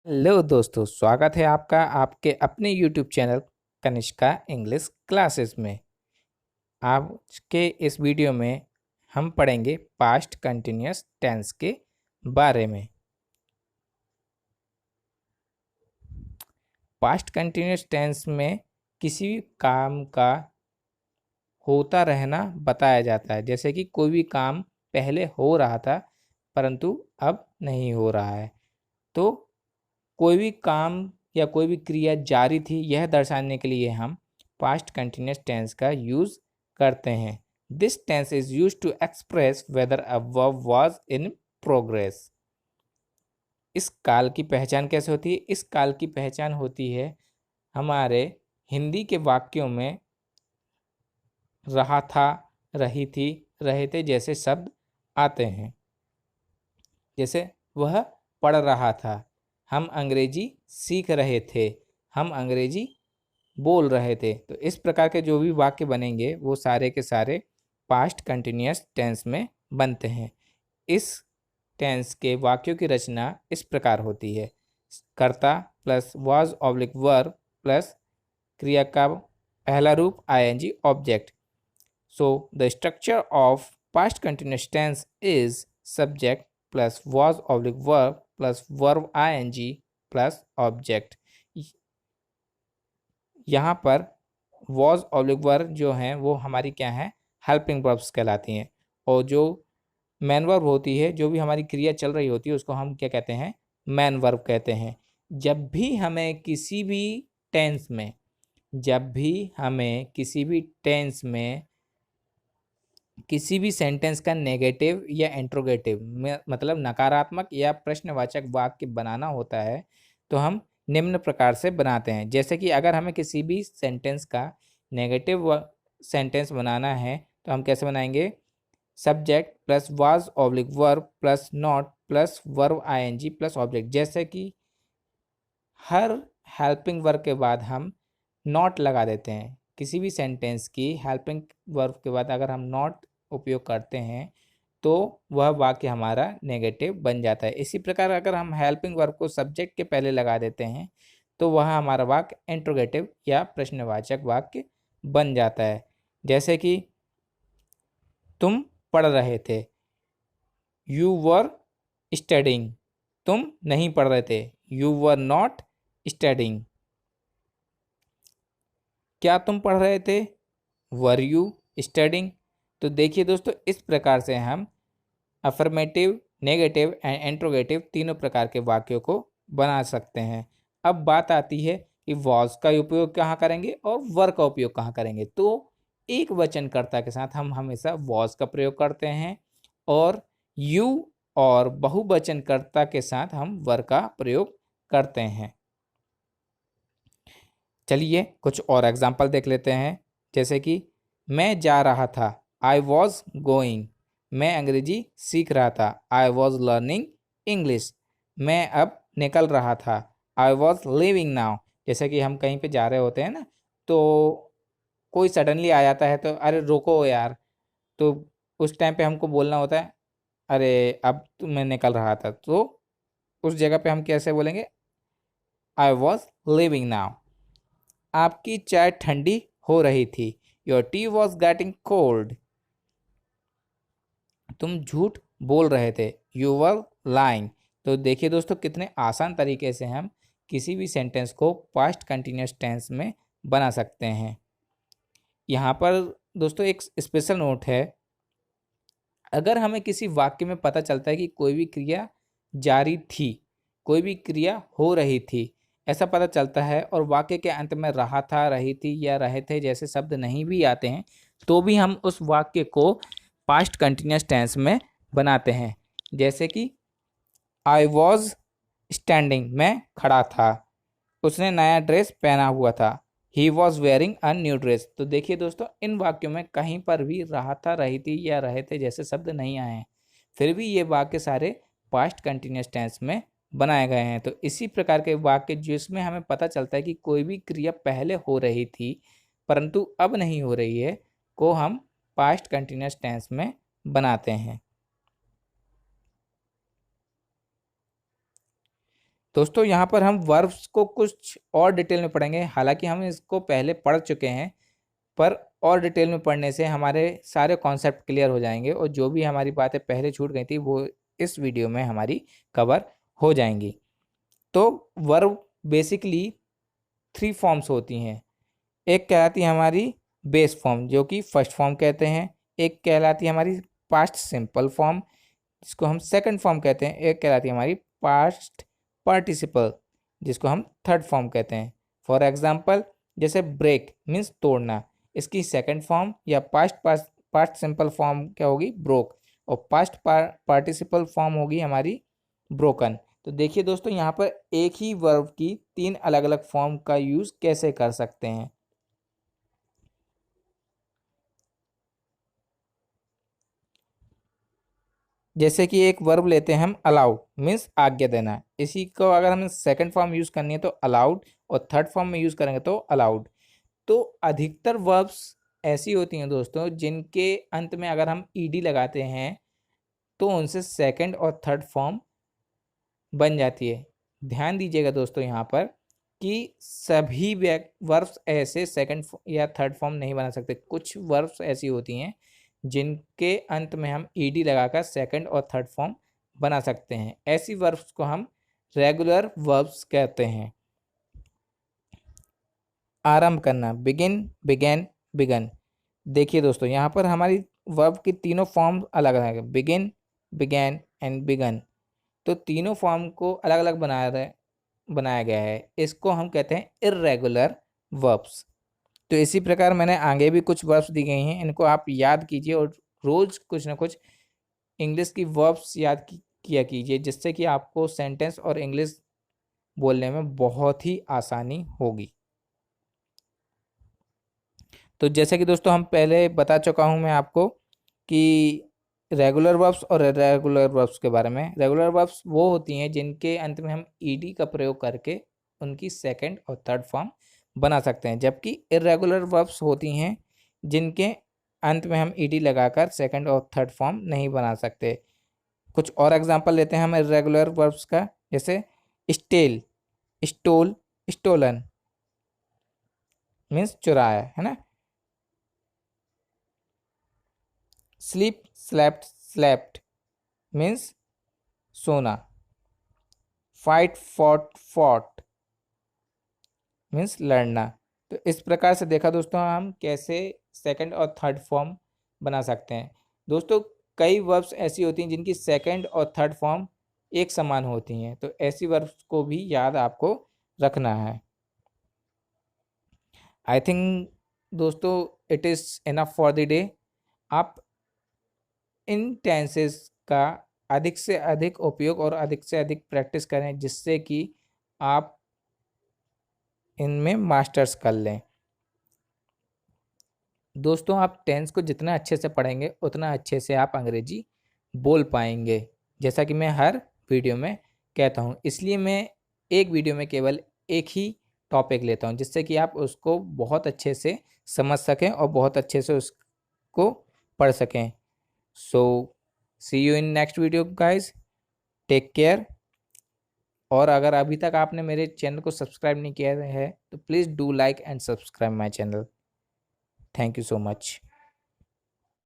Hello दोस्तों, स्वागत है आपका आपके अपने YouTube channel Kanishka English classes में। आज के इस वीडियो में हम पढ़ेंगे पास्ट कंटिन्यूअस टेंस के बारे में। पास्ट कंटिन्यूअस टेंस में किसी भी काम का होता रहना बताया जाता है, जैसे कि कोई भी काम पहले हो रहा था परंतु अब नहीं हो रहा है। तो कोई भी काम या कोई भी क्रिया जारी थी, यह दर्शाने के लिए हम पास्ट कंटिन्यूअस टेंस का यूज करते हैं। This tense is use to express whether a verb was in progress. इस काल की पहचान कैसे होती है? इस काल की पहचान होती है हमारे हिंदी के वाक्यों में रहा था, रही थी, रहे थे जैसे शब्द आते हैं। जैसे वह पढ़ रहा था, हम अंग्रेजी सीख रहे थे, हम अंग्रेजी बोल रहे थे। तो इस प्रकार के जो भी वाक्य बनेंगे वो सारे के सारे पास्ट कंटिन्यूअस टेंस में बनते हैं। इस टेंस के वाक्यों की रचना इस प्रकार होती है: कर्ता plus was oblique verb plus क्रिया का पहला रूप ING object. So the structure of past continuous tense is subject plus was oblique verb plus verb ing plus object। यहाँ पर was oblique verb जो हैं वो हमारी क्या है, हेल्पिंग वर्ब्स कहलाती हैं। और जो मैन वर्ब होती है, जो भी हमारी क्रिया चल रही होती है, उसको हम क्या कहते हैं, मैन वर्ब कहते हैं। जब भी हमें किसी भी टेंस में जब भी हमें किसी भी टेंस में किसी भी सेंटेंस का नेगेटिव या इंट्रोगेटिव मतलब नकारात्मक या प्रश्नवाचक वाक्य बनाना होता है, तो हम निम्न प्रकार से बनाते हैं। जैसे कि अगर हमें किसी भी सेंटेंस का नेगेटिव सेंटेंस बनाना है तो हम कैसे बनाएंगे? Subject plus was oblique verb plus not plus verb ING plus object. जैसे कि हर हेल्पिंग वर्ब के बाद हम नॉट लगा देते हैं। किसी भी सेंटेंस की हेल्पिंग वर्ब के बाद अगर हम नॉट उपयोग करते हैं तो वह वाक्य हमारा नेगेटिव बन जाता है। इसी प्रकार अगर हम हेल्पिंग वर्ब को सब्जेक्ट के पहले लगा देते हैं तो वह हमारा वाक्य इंट्रोगेटिव या प्रश्नवाचक वाक्य बन जाता है। जैसे कि तुम पढ़ रहे थे, यू वर स्टडिंग। तुम नहीं पढ़ रहे थे, यू वर नॉट स्टडिंग। क्या तुम पढ़ रहे थे? Were you studying. तो देखिए दोस्तों, इस प्रकार से हम अफर्मेटिव, नेगेटिव एंड इंट्रोगेटिव तीनों प्रकार के वाक्यों को बना सकते हैं। अब बात आती है कि वॉज का उपयोग कहाँ करेंगे और वर का उपयोग कहाँ करेंगे। तो एक वचनकर्ता के साथ हम हमेशा वॉज का प्रयोग करते हैं और यू और बहुवचनकर्ता के साथ हम वर का प्रयोग करते हैं। चलिए कुछ और एग्जाम्पल देख लेते हैं। जैसे कि मैं जा रहा था, आई वॉज गोइंग। मैं अंग्रेजी सीख रहा था, आई वॉज लर्निंग इंग्लिश। मैं अब निकल रहा था, आई वॉज लिविंग नाउ। जैसे कि हम कहीं पे जा रहे होते हैं ना, तो कोई सडनली आ जाता है तो अरे रोको यार, तो उस टाइम पे हमको बोलना होता है अरे अब तो मैं निकल रहा था। तो उस जगह पे हम कैसे बोलेंगे? I was living now. आपकी चाय ठंडी हो रही थी, your T was getting cold. तुम झूठ बोल रहे थे, यू वर लाइंग। तो देखिए दोस्तों, कितने आसान तरीके से हम किसी भी सेंटेंस को पास्ट कंटिन्यूअस टेंस में बना सकते हैं। यहाँ पर दोस्तों एक स्पेशल नोट है। अगर हमें किसी वाक्य में पता चलता है कि कोई भी क्रिया जारी थी, कोई भी क्रिया हो रही थी, ऐसा पता चलता है और वाक्य के अंत में रहा था, रही थी या रहे थे जैसे शब्द नहीं भी आते हैं, तो भी हम उस वाक्य को पास्ट कंटिन्यूअस टेंस में बनाते हैं। जैसे कि आई वॉज स्टैंडिंग, मैं खड़ा था। उसने नया ड्रेस पहना हुआ था, he was wearing a new dress. तो देखिए दोस्तों, इन वाक्यों में कहीं पर भी रहा था, रही थी या रहे थे जैसे शब्द नहीं आए हैं, फिर भी ये वाक्य सारे पास्ट कंटिन्यूअस टेंस में बनाए गए हैं। तो इसी प्रकार के वाक्य जिसमें हमें पता चलता है कि कोई भी क्रिया पहले हो रही थी परंतु अब नहीं हो रही है, को हम पास्ट कंटिन्यूअस टेंस में बनाते हैं। दोस्तों यहाँ पर हम वर्ब्स को कुछ और डिटेल में पढ़ेंगे, हालांकि हम इसको पहले पढ़ चुके हैं, पर और डिटेल में पढ़ने से हमारे सारे कॉन्सेप्ट क्लियर हो जाएंगे और जो भी हमारी बातें पहले छूट गई थी वो इस वीडियो में हमारी कवर हो जाएंगी। तो वर्ब बेसिकली 3 फॉर्म्स होती हैं। एक कहलाती है हमारी बेस फॉर्म जो कि फर्स्ट फॉर्म कहते हैं, एक कहलाती है हमारी पास्ट सिंपल फॉर्म जिसको हम सेकंड फॉर्म कहते हैं, एक कहलाती है हमारी पास्ट पार्टिसिपल जिसको हम थर्ड फॉर्म कहते हैं। फॉर एग्जांपल जैसे ब्रेक मीन्स तोड़ना, इसकी सेकंड फॉर्म या पास्ट सिंपल फॉर्म क्या होगी, ब्रोक, और पास्ट पार्टिसिपल फॉर्म होगी हमारी ब्रोकन। तो देखिए दोस्तों यहाँ पर एक ही वर्ब की 3 अलग अलग फॉर्म का यूज कैसे कर सकते हैं। जैसे कि एक वर्ब लेते हैं हम अलाउ मीन्स आज्ञा देना, इसी को अगर हमें सेकंड फॉर्म यूज करनी है तो अलाउड, और थर्ड फॉर्म में यूज करेंगे तो अलाउड। तो अधिकतर वर्ब्स ऐसी होती हैं दोस्तों जिनके अंत में अगर हम ईडी लगाते हैं तो उनसे सेकंड और थर्ड फॉर्म बन जाती है। ध्यान दीजिएगा दोस्तों यहाँ पर कि सभी वर्ब्स ऐसे सेकंड या थर्ड फॉर्म नहीं बना सकते। कुछ वर्ब्स ऐसी होती हैं जिनके अंत में हम ईडी लगाकर सेकंड और थर्ड फॉर्म बना सकते हैं। ऐसी वर्ब्स को हम रेगुलर वर्ब्स कहते हैं। आरंभ करना, बिगिन, बिगेन, बिगन। देखिए दोस्तों यहाँ पर हमारी वर्ब की तीनों फॉर्म अलग अलग है, बिगिन, बिगैन एंड बिगन। तो तीनों फॉर्म को अलग अलग बनाया गया है, इसको हम कहते हैं इर्रेगुलर वर्ब्स। तो इसी प्रकार मैंने आगे भी कुछ वर्ब्स दी गई हैं, इनको आप याद कीजिए और रोज कुछ ना कुछ इंग्लिश की वर्ब्स याद किया कीजिए, जिससे कि आपको सेंटेंस और इंग्लिश बोलने में बहुत ही आसानी होगी। तो जैसे कि दोस्तों हम पहले बता चुका हूं मैं आपको कि रेगुलर वर्ब्स और इर्रेगुलर वर्ब्स के बारे में। रेगुलर वर्ब्स वो होती हैं जिनके अंत में हम ईडी का प्रयोग करके उनकी सेकंड और थर्ड फॉर्म बना सकते हैं, जबकि इर्रेगुलर वर्ब्स होती हैं जिनके अंत में हम ईडी लगाकर सेकंड और थर्ड फॉर्म नहीं बना सकते। कुछ और एग्जांपल लेते हैं हम इर्रेगुलर वर्ब्स का, जैसे स्टेल, स्टोल, स्टोलन मीन्स चुराया, है ना। स्लीप, स्लेप्ट, स्लेप्ट मीन्स सोना। फाइट, फॉट, फॉट मीन्स लड़ना। तो इस प्रकार से देखा दोस्तों हम कैसे सेकंड और थर्ड फॉर्म बना सकते हैं। दोस्तों कई वर्ब्स ऐसी होती हैं जिनकी सेकंड और थर्ड फॉर्म एक समान होती हैं, तो ऐसी वर्ब्स को भी याद आपको रखना है। आई थिंक दोस्तों it is enough for the day. आप इन टेंसेस का अधिक से अधिक उपयोग और अधिक से अधिक प्रैक्टिस करें, जिससे कि आप इनमें मास्टर्स कर लें। दोस्तों आप टेंस को जितना अच्छे से पढ़ेंगे उतना अच्छे से आप अंग्रेजी बोल पाएंगे, जैसा कि मैं हर वीडियो में कहता हूँ। इसलिए मैं एक वीडियो में केवल एक ही टॉपिक लेता हूँ, जिससे कि आप उसको बहुत अच्छे से समझ सकें और बहुत अच्छे से उसको पढ़ सकें। So see you in next video guys, take care. और अगर अभी तक आपने मेरे चैनल को सब्सक्राइब नहीं किया है तो please do like and subscribe my channel. Thank you so much.